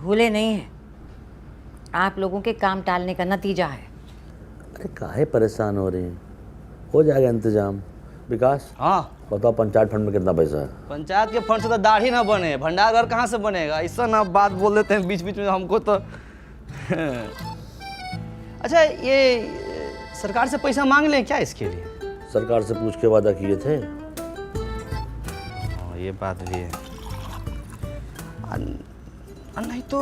भूले नहीं हैं, आप लोगों के काम टालने का नतीजा है। अरे काहे परेशान हो रही हैं, हो जाएगा इंतजाम। विकास, हाँ बताओ पंचायत फंड में कितना पैसा है? पंचायत के फंड से तो दाढ़ी ना बने, भंडार घर कहाँ से बनेगा? ऐसा ना बात बोल देते हैं बीच बीच में हमको तो। अच्छा ये सरकार से पैसा मांग लें क्या इसके लिए? सरकार से पूछ के वादा किए थे। ये बात भी है। नहीं तो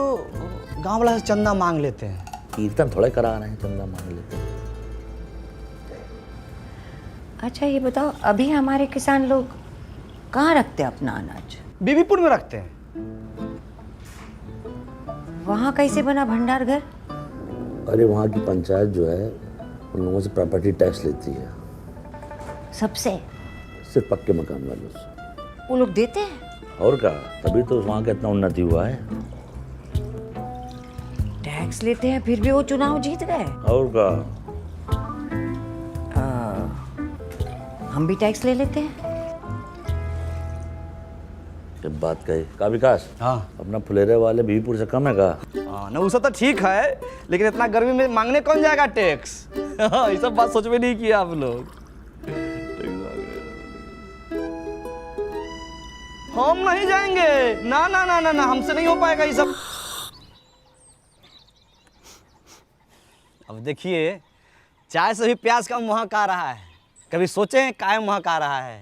गांव वाला से चंदा मांग लेते हैं। कीर्तन थोड़े करा रहे हैं, चंदा मांग लेते हैं। अच्छा ये बताओ, अभी हमारे किसान लोग कहाँ रखते हैं अपना अनाज? बीबीपुर में रखते हैं। वहाँ कैसे बना भंडार घर? अरे वहाँ की पंचायत जो है उन लोगों से प्रॉपर्टी टैक्स लेती है। सबसे? सिर्फ पक्के मकान वालों से। वो लोग देते हैं? और क्या, तभी तो वहाँ का इतना उन्नति हुआ है। टैक्स लेते हैं फिर भी वो चुनाव जीत गए। और क्या, हम भी टैक्स ले लेते हैं। जब बात कही का विकास, हाँ अपना फुलेरे वाले बीबीपुर से कम है का? हाँ ना, उसका तो ठीक है, लेकिन इतना गर्मी में मांगने कौन जाएगा टैक्स? हाँ, ये सब बात सोच में नहीं किया आप लोग। हम नहीं जाएंगे, ना ना ना ना ना, हमसे नहीं हो पाएगा ये सब। अब देखिए, चाय से भी प्याज का महक आ रहा है। कभी सोचे हैं काहे महक आ रहा है?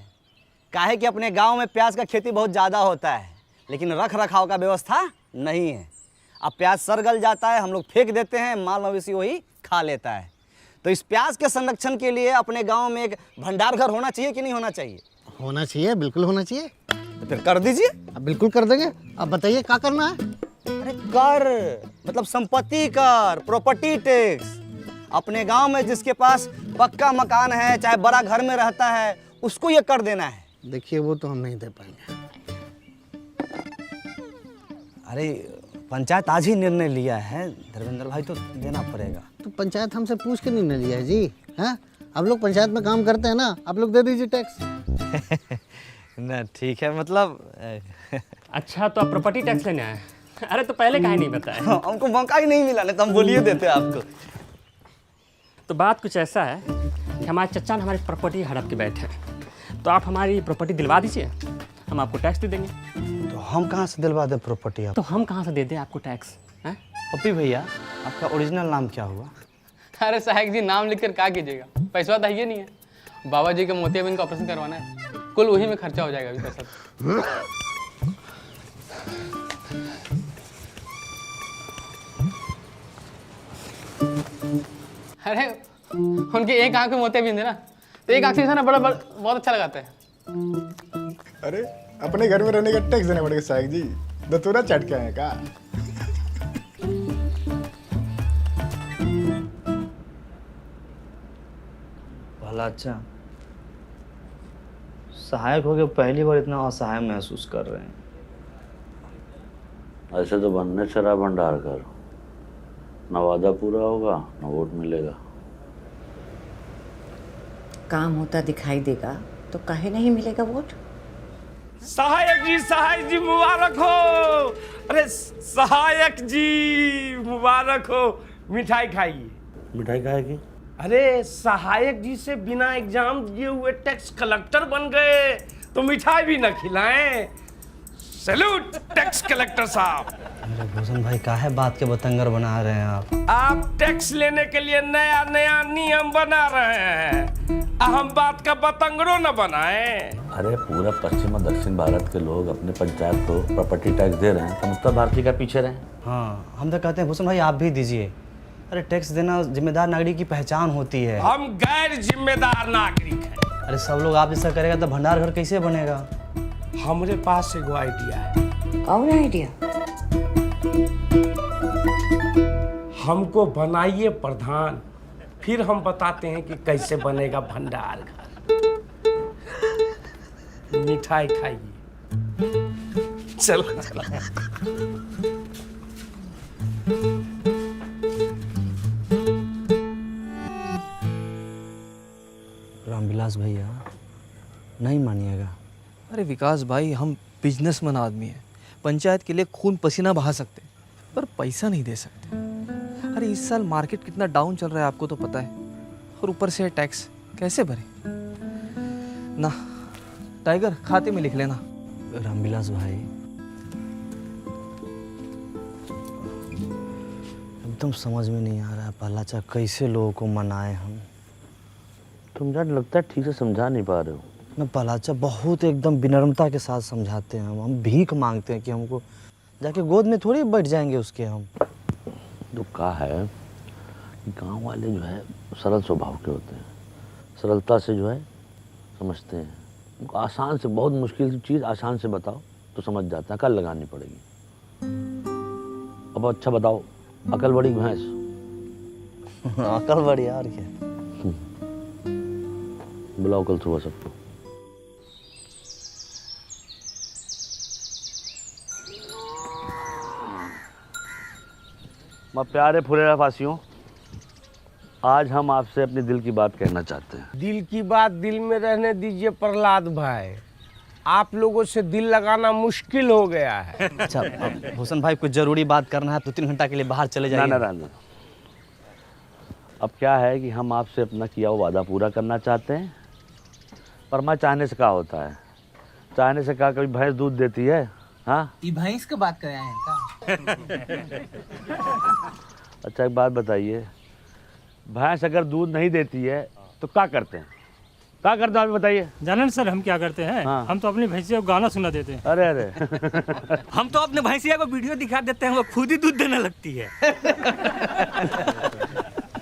काहे कि अपने गांव में प्याज का खेती बहुत ज़्यादा होता है, लेकिन रख रखाव का व्यवस्था नहीं है। अब प्याज सड़ गल जाता है, हम लोग फेंक देते हैं, माल मवेशी वही खा लेता है। तो इस प्याज के संरक्षण के लिए अपने गांव में एक भंडार घर होना चाहिए कि नहीं होना चाहिए? होना चाहिए, बिल्कुल होना चाहिए। तो फिर कर दीजिए। अब बिल्कुल कर देंगे। अब बताइए क्या करना है? अरे कर मतलब संपत्ति कर, प्रॉपर्टी टैक्स। अपने गांव में जिसके पास पक्का मकान है, चाहे बड़ा घर में रहता है, उसको ये कर देना है। देखिए वो तो हम नहीं दे पाएंगे। अरे पंचायत आज ही निर्णय लिया है धर्मेंद्र भाई, तो देना पड़ेगा। तो पंचायत हमसे पूछ के निर्णय लिया है जी। हैं, आप लोग पंचायत में काम करते हैं ना, आप लोग दे दीजिए टैक्स। ना ठीक है, मतलब अच्छा तो आप प्रॉपर्टी टैक्स लेने आए? अरे तो पहले काहे नहीं बताया? हमको मौका ही नहीं मिला, नहीं तो हम बोलिए देते आपको। तो बात कुछ ऐसा है कि हमारे चचा ने हमारी प्रॉपर्टी हड़प के बैठे हैं, तो आप हमारी प्रॉपर्टी दिलवा दीजिए, हम आपको टैक्स दे देंगे। तो हम कहाँ से दिलवा दें प्रॉपर्टी? तो हम कहाँ से दे दें आपको टैक्स? हैं? पप्पी भैया, आपका ओरिजिनल नाम क्या हुआ? अरे साहब जी, नाम लिखकर क्या कीजिएगा? पैसा तो है नहीं है। बाबा जी के मोतियाबिंद का ऑपरेशन करवाना है, कुल वही में खर्चा हो जाएगा अभी पैसा। अरे उनकी एक आंख में मोतियाबिंद है ना, तो एक आंख से ना बड़ा बहुत अच्छा लगाता है। अरे अपने घर में रहने का टैक्स देना पड़ेगा साहब जी, दतूरा चट के आए का? भला अच्छा, सहायक हो गए, पहली बार इतना असहाय महसूस कर रहे हैं। ऐसे तो बनने चला भंडार कर, न वादा पूरा होगा न वोट मिलेगा। काम होता दिखाई देगा तो काहे नहीं मिलेगा वोट? सहायक जी मुबारक हो। अरे सहायक जी मुबारक हो। मिठाई खाइए। मिठाई खाएगी? अरे सहायक जी से बिना एग्जाम दिए हुए टैक्स कलेक्टर बन गए, तो मिठाई भी न खिलाएं। सैल्यूट टैक्स कलेक्टर साहब। अरे भूषण भाई, काहे बात के बतंगर बना रहे हैं आप? आप टैक्स लेने के लिए नया नया नियम बना रहे हैं, हम बात का बतंगड़ो न बनाएं। अरे पूरा पश्चिम और दक्षिण भारत के लोग अपने पंचायत को प्रॉपर्टी टैक्स दे रहे हैं, तो उत्तर भारतीय का पीछे रहे। हाँ, हम तो कहते हैं भूषण भाई आप भी दीजिए। अरे टैक्स देना जिम्मेदार नागरिक की पहचान होती है। हम गैर जिम्मेदार नागरिक हैं। अरे सब लोग आप जैसा करेगा तो भंडार घर कैसे बनेगा? हमारे पास एगो आइडिया है। कौन आइडिया? हमको बनाइए प्रधान, फिर हम बताते हैं कि कैसे बनेगा भंडार घर। मिठाई खाइए। चलो रामविलास भैया, नहीं मानिएगा। अरे विकास भाई, हम बिजनेसमैन आदमी हैं, पंचायत के लिए खून पसीना बहा सकते हैं। पर पैसा नहीं दे सकते। अरे इस साल मार्केट कितना डाउन चल रहा है आपको तो पता है, और ऊपर से टैक्स कैसे भरे ना। टाइगर खाते में लिख लेना। रामविलास भाई, एकदम समझ में नहीं आ रहा है पहलाचा कैसे लोगों को मनाए हम। तुम यार लगता है ठीक से समझा नहीं पा रहे हो। ना पहलाचा बहुत एकदम विनम्रता के साथ समझाते हैं हम भीख मांगते हैं कि हमको जाके गोद में थोड़ी बैठ जाएंगे उसके हम। तो क्या है कि गांव वाले जो है सरल स्वभाव के होते हैं, सरलता से जो है समझते हैं। उनको आसान से, बहुत मुश्किल चीज़ आसान से बताओ तो समझ जाता है, अकल लगानी पड़ेगी। अब अच्छा बताओ, अकल बड़ी भैंस। अकल बड़ी और क्या। बुलाओ कल सुबह सबको। मैं प्यारे फुलेरा फासियों, आज हम आपसे अपने दिल की बात कहना चाहते हैं। दिल की बात दिल में रहने दीजिए प्रहलाद भाई, आप लोगों से दिल लगाना मुश्किल हो गया है। अच्छा भूषण भाई, कुछ जरूरी बात करना है, 2-3 घंटा के लिए बाहर चले जाइए। ना। अब क्या है कि हम आपसे अपना किया हुआ वादा पूरा करना चाहते हैं, पर मैं चाहने से क्या होता है। चाहने से क्या कभी भैंस दूध देती है? हाँ, ये भैंस की बात कर रहे हैं का? अच्छा एक बात बताइए, भैंस अगर दूध नहीं देती है तो क्या करते हैं? क्या करते हैं आप बताइए। जाने सर हम क्या करते हैं? हाँ। हम तो अपनी भैंसिया को गाना सुना देते हैं। अरे हम तो अपने भैंसिया को वीडियो दिखा देते हैं, वो खुद ही दूध देने लगती है।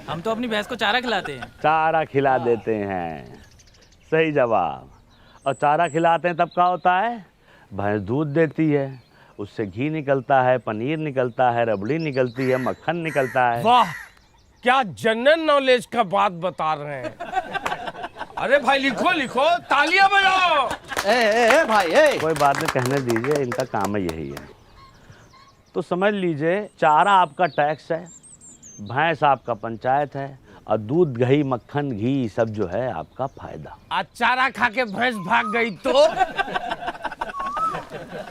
हम तो अपनी भैंस को चारा खिलाते हैं। चारा खिला देते हैं, सही जवाब। और चारा खिलाते हैं तब क्या होता है? भैंस दूध देती है, उससे घी निकलता है, पनीर निकलता है, रबड़ी निकलती है, मक्खन निकलता है। वाह, क्या जनरल नॉलेज का बात बता रहे हैं। अरे भाई लिखो लिखो, तालियां बजाओ। ए भाई ए। कोई बात नहीं, कहने दीजिए, इनका काम है यही है। तो समझ लीजिए, चारा आपका टैक्स है, भैंस आपका पंचायत है, और दूध दही मक्खन घी सब जो है आपका फायदा। आज चारा खा के भैंस भाग गई तो?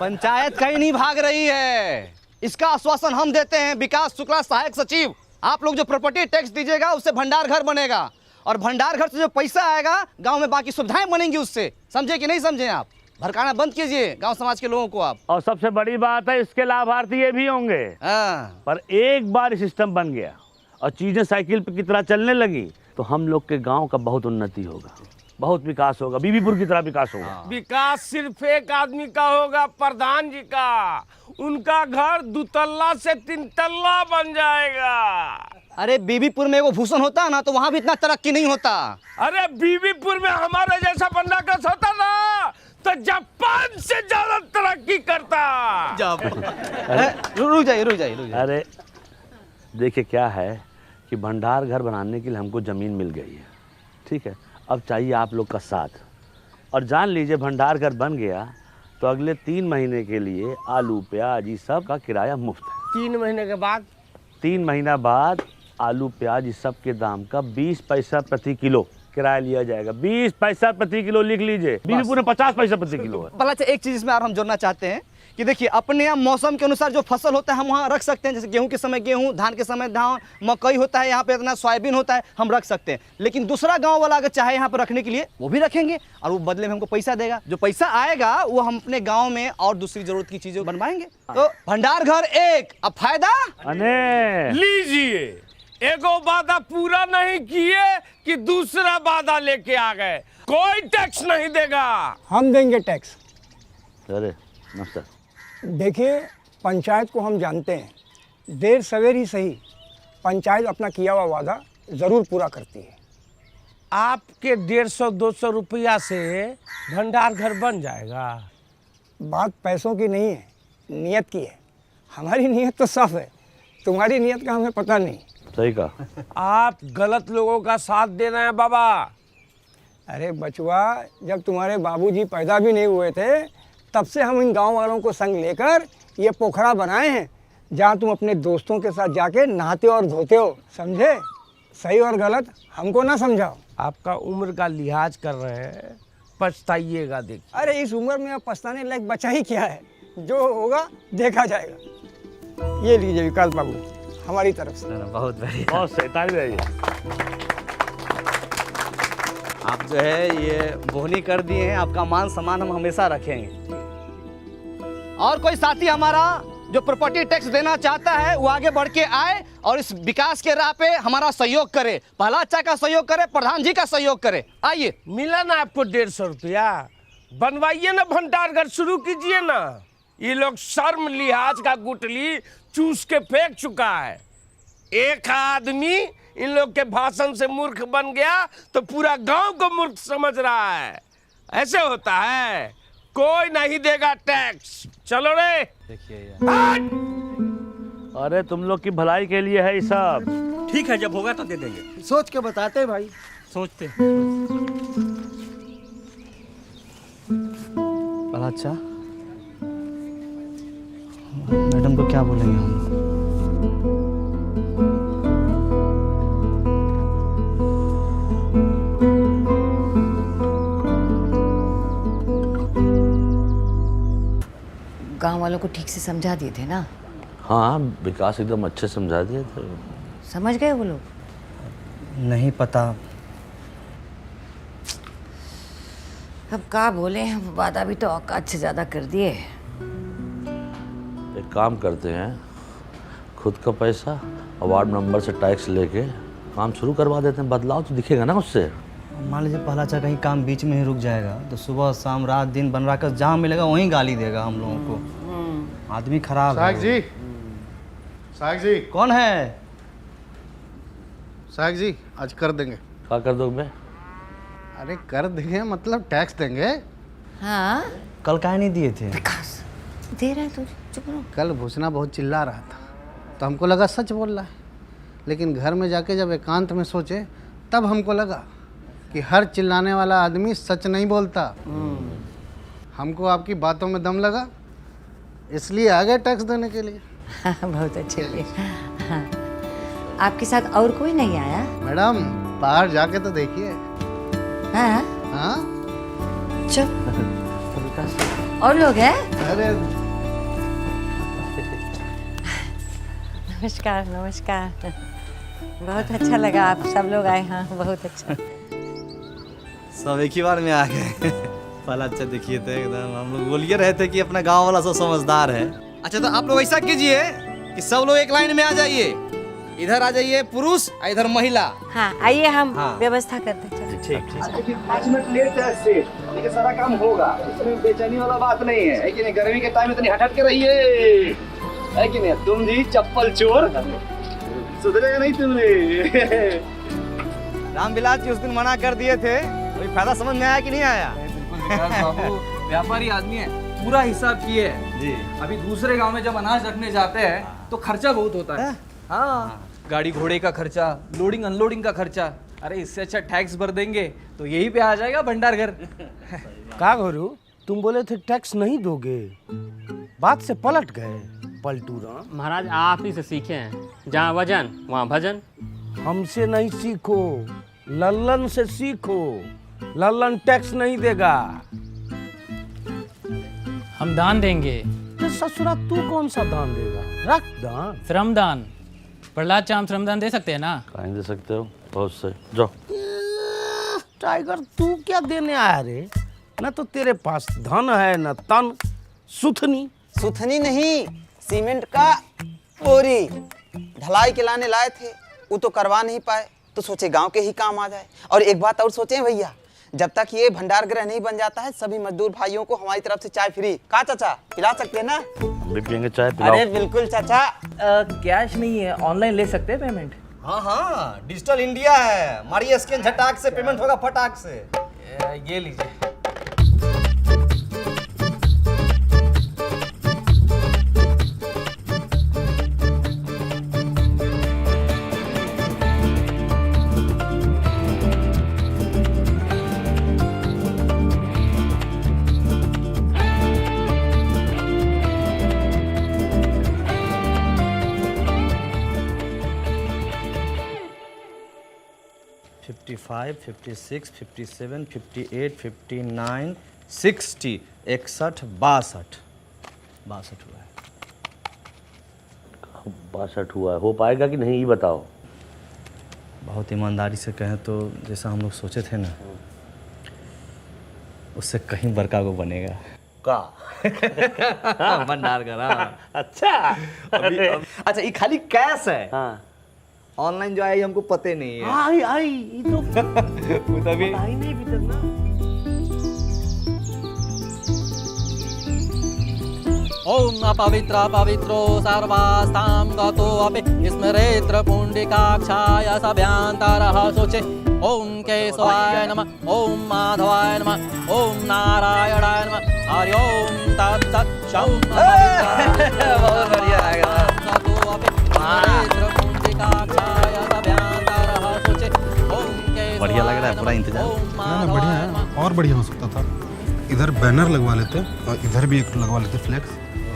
पंचायत कहीं नहीं भाग रही है, इसका आश्वासन हम देते हैं। विकास शुक्ला, सहायक सचिव, आप लोग जो प्रॉपर्टी टैक्स दीजिएगा उससे भंडार घर बनेगा, और भंडार घर से जो पैसा आएगा गांव में बाकी सुविधाएं बनेंगी उससे। समझे कि नहीं समझे? आप भड़काना बंद कीजिए गांव समाज के लोगों को आप। और सबसे बड़ी बात है, इसके लाभार्थी ये भी होंगे। पर एक बार सिस्टम बन गया और चीजें साइकिल की तरह चलने लगी तो हम लोग के गांव का बहुत उन्नति होगा, बहुत विकास होगा, बीबीपुर की तरह विकास होगा। विकास सिर्फ एक आदमी का होगा, प्रधान जी का। उनका घर 2 तल्ला से 3 तल्ला बन जाएगा। अरे बीबीपुर में वो भूषण होता है ना तो वहां भी इतना तरक्की नहीं होता। अरे बीबीपुर में हमारे जैसा बंदा कस होता ना तो जापान से ज्यादा तरक्की करता। रुक जाइए। अरे देखिए क्या है कि भंडार घर बनाने के लिए हमको ज़मीन मिल गई है, ठीक है। अब चाहिए आप लोग का साथ, और जान लीजिए भंडार घर बन गया तो अगले 3 महीने के लिए आलू प्याज ये सब का किराया मुफ्त है। 3 महीने के बाद? 3 महीना बाद आलू प्याज इस सब के दाम का 20 पैसा प्रति किलो किराया लिया जाएगा। 20 पैसा प्रति किलो लिख लीजिए। बीबीपुर में 50 पैसा प्रति किलो है। पहला एक चीज इसमें और हम जोड़ना चाहते हैं कि देखिए, अपने यहाँ मौसम के अनुसार जो फसल होता है हम वहाँ रख सकते हैं। जैसे गेहूं के समय गेहूं, धान के समय धान, मकई होता है यहाँ पे, इतना सोयाबीन होता है, हम रख सकते हैं। लेकिन दूसरा गांव वाला अगर चाहे यहाँ पर रखने के लिए वो भी रखेंगे, और वो बदले में हमको पैसा देगा। जो पैसा आएगा वो हम अपने गाँव में और दूसरी जरूरत की चीजें बनवाएंगे। तो भंडार घर एक, अब फायदा लीजिए। एगो वादा पूरा नहीं किए कि दूसरा वादा लेके आ गए। कोई टैक्स नहीं देगा। हम देंगे टैक्स। अरे नमस्कार। देखिए, पंचायत को हम जानते हैं, देर सवेर ही सही पंचायत अपना किया हुआ वादा ज़रूर पूरा करती है। आपके 150-200 रुपया से भंडार घर बन जाएगा। बात पैसों की नहीं है, नियत की है। हमारी नियत तो साफ है, तुम्हारी नियत का हमें पता नहीं। सही कहा। आप गलत लोगों का साथ दे रहे हैं बाबा। अरे बचवा, जब तुम्हारे बाबूजी पैदा भी नहीं हुए थे तब से हम इन गांव वालों को संग लेकर ये पोखरा बनाए हैं, जहाँ तुम अपने दोस्तों के साथ जाके नहाते और धोते हो। समझे? सही और गलत हमको ना समझाओ। आपका उम्र का लिहाज कर रहे हैं, पछताइएगा। देखिए, अरे इस उम्र में अब पछताने लायक बचा ही क्या है? जो होगा देखा जाएगा। ये लीजिए विकास बाबू हमारी तरफ से। बहुत बढ़िया। बहुत सही, ताली बजाइए। आप जो है ये बोहनी कर दिए हैं, आपका मान सम्मान हम हमेशा रखेंगे। और कोई साथी हमारा जो प्रॉपर्टी टैक्स देना चाहता है वो आगे बढ़ के आए और इस विकास के राह पे हमारा सहयोग करे। पहला अच्छा का सहयोग करे, प्रधान जी का सहयोग करे। आइए। मिला ना आपको 150 रुपया, बनवाइए ना भंडार घर शुरू कीजिए ना। ये लोग शर्म लिहाज का गुटली चूस के फेंक चुका है। एक आदमी इन लोग के भाषण से मूर्ख बन गया तो पूरा गांव को मूर्ख समझ रहा है। ऐसे होता है, कोई नहीं देगा टैक्स। चलो रे। अरे तुम लोग की भलाई के लिए है ये सब। ठीक है, जब होगा तो दे देंगे। सोच के बताते भाई। सोचते। बड़ा अच्छा। मैडम को क्या बोलेंगे हम? गांव वालों को ठीक से समझा दिए थे ना? हाँ, विकास एकदम अच्छे समझा दिए थे। समझ गए वो लोग? नहीं पता। अब क्या बोले, हम वादा भी तो औकात से ज्यादा कर दिए। एक काम करते हैं, खुद का पैसा और वार्ड मेंबर से टैक्स लेके काम शुरू करवा देते हैं। बदलाव तो दिखेगा ना उससे। मान लीजिए पहला अच्छा कहीं काम बीच में ही रुक जाएगा तो सुबह शाम रात दिन बन रहा कर जहाँ मिलेगा वहीं गाली देगा हम लोगों को। आदमी खराब है। साहब जी कौन है? साहब जी आज कर देंगे। क्या कर दोगे? अरे कर देंगे मतलब टैक्स देंगे। हाँ, कल काहे नहीं दिए थे? विकास दे रहे तो चुप रहो। कल भूषणा बहुत चिल्ला रहा था तो हमको लगा सच बोल रहा है, लेकिन घर में जाके जब एकांत में सोचे तब हमको लगा कि हर चिल्लाने वाला आदमी सच नहीं बोलता। हमको आपकी बातों में दम लगा, इसलिए आ गए टैक्स देने के लिए। बहुत अच्छे हुए। हाँ। आपके साथ और कोई नहीं आया? मैडम बाहर जाके तो देखिए। हाँ हाँ चुप। और लोग हैं? अरे नमस्कार नमस्कार। बहुत अच्छा लगा आप सब लोग आए। हाँ बहुत अच्छा। सब एक ही बार में आ गए। पहला अच्छा देखिए थे एकदम, हम लोग बोलिए रहे थे कि अपना गांव वाला सब समझदार है। अच्छा तो आप लोग ऐसा कीजिए कि सब लोग एक लाइन में आ जाइए। इधर आ जाइए पुरुष, इधर महिला। हाँ आइए, हम हाँ। व्यवस्था करते हैं। ठीक ठीक। 5 मिनट लेट है सेठ, लेकिन सारा काम होगा। इसमें बेचैनी वाला बात नहीं है कि नहीं? गर्मी के टाइम इतनी हट के रहिए, है कि नहीं? तुम जी चप्पल चोर, सुधरेगा नहीं तुमने। रामविलास जी उस दिन मना कर दिए थे, कोई फायदा समझ में आया कि नहीं आया? बिल्कुल विकास बाबू व्यापारी आदमी है, पूरा हिसाब किए है जी। अभी दूसरे गांव में जब अनाज रखने जाते हैं तो खर्चा बहुत होता है। हाँ, गाड़ी घोड़े का खर्चा, लोडिंग अनलोडिंग का खर्चा। अरे इससे अच्छा टैक्स भर देंगे तो यही पे आ जाएगा भंडार घर। का गुरु, तुम बोले थे टैक्स नहीं दोगे, बात से पलट गए। पलटूरा महाराज आप ही से सीखे हैं, जहाँ वजन वहाँ भजन। हमसे नहीं सीखो, लल्लन से सीखो। लल्लन टैक्स नहीं देगा। हम दान देंगे। तो ससुरा तू कौन सा दान देगा? रख दान। श्रमदान। प्रहलाद चाम श्रमदान दे सकते हैं ना? कहीं दे सकते हो, बहुत सही। जाओ। टाइगर तू क्या देने आया रे? न तो तेरे पास धन है न तन। सुथनी सुथनी नहीं, सीमेंट का बोरी ढलाई के लाने लाए थे, वो तो करवा नहीं पाए तो सोचे गांव के ही काम आ जाए। और एक बात और सोचे भैया, जब तक ये भंडार गृह नहीं बन जाता है सभी मजदूर भाइयों को हमारी तरफ से चाय फ्री। कहा चाचा, पिला सकते हैं ना? हम भी पियेंगे चाय, पिलाओ। अरे बिल्कुल चाचा। कैश नहीं है, ऑनलाइन ले सकते हैं पेमेंट। हाँ हाँ, डिजिटल इंडिया है। मारिए स्कैन, झटाक से पेमेंट होगा फटाक से। ये लीजिए। फाइव 56 57 58 59 60 61 62 62 हुआ है। 62 हुआ है, हो पाएगा कि नहीं ये बताओ। बहुत ईमानदारी से कहें तो जैसा हम लोग सोचे थे ना, उससे कहीं बड़का को बनेगा। का भंडार का। अच्छा अच्छा, ये खाली कैश है। हाँ ऑनलाइन जो आई हमको पते नहीं है। आई ये तो वो तभी आई नहीं भी तक ना। ओम अपवित्र पवित्रो सर्वास्तां गतो अपि स्मरेत्र पुण्डिकाक्षाय सभ्यांतरः शोचे। ओम केशवाय नमः, ओम माधवाय नमः, ओम नारायणाय नमः, हरि ओम तत्सत्। बहुत बढ़िया लगा। गतो अपि स्मरेत्र पुण्डिकाक्षाय सभ्यांतरः शोचे। ओम केशवाय बढ़िया लग रहा है, पूरा इंतजाम। ना बढ़िया है, और बढ़िया हो सकता था। इधर बैनर लगवा लेते और इधर भी एक लगवा लेते फ्लेक्स,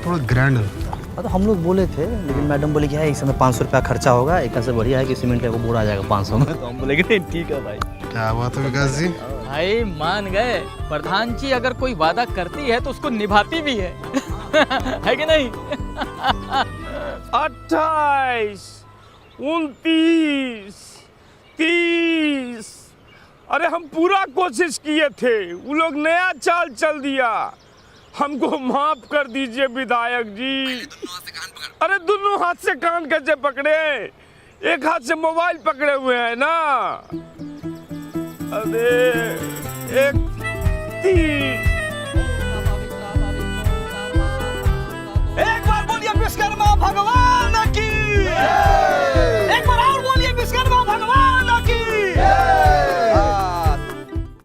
थोड़ा ग्रैंड लगता। तो हम लोग बोले थे, लेकिन मैडम बोले कि है इस समय 500 रुपया खर्चा होगा, एक से बढ़िया है कि सीमेंट का बोरा आ जाएगा 500 में। तो हम बोले कि ठीक है भाई। क्या बात है विकास जी, भाई मान गए। प्रधान जी अगर कोई वादा करती है तो उसको निभाती भी है है कि नहीं? 28, 29, 30। अरे हम पूरा कोशिश किए थे, वो लोग नया चाल चल दिया। हमको माफ कर दीजिए विधायक जी। अरे दोनों हाथ से कान कैसे पकड़े? एक हाथ से मोबाइल पकड़े हुए हैं ना। अरे एक 30। एक बार बोलिए विश्वकर्मा भगवान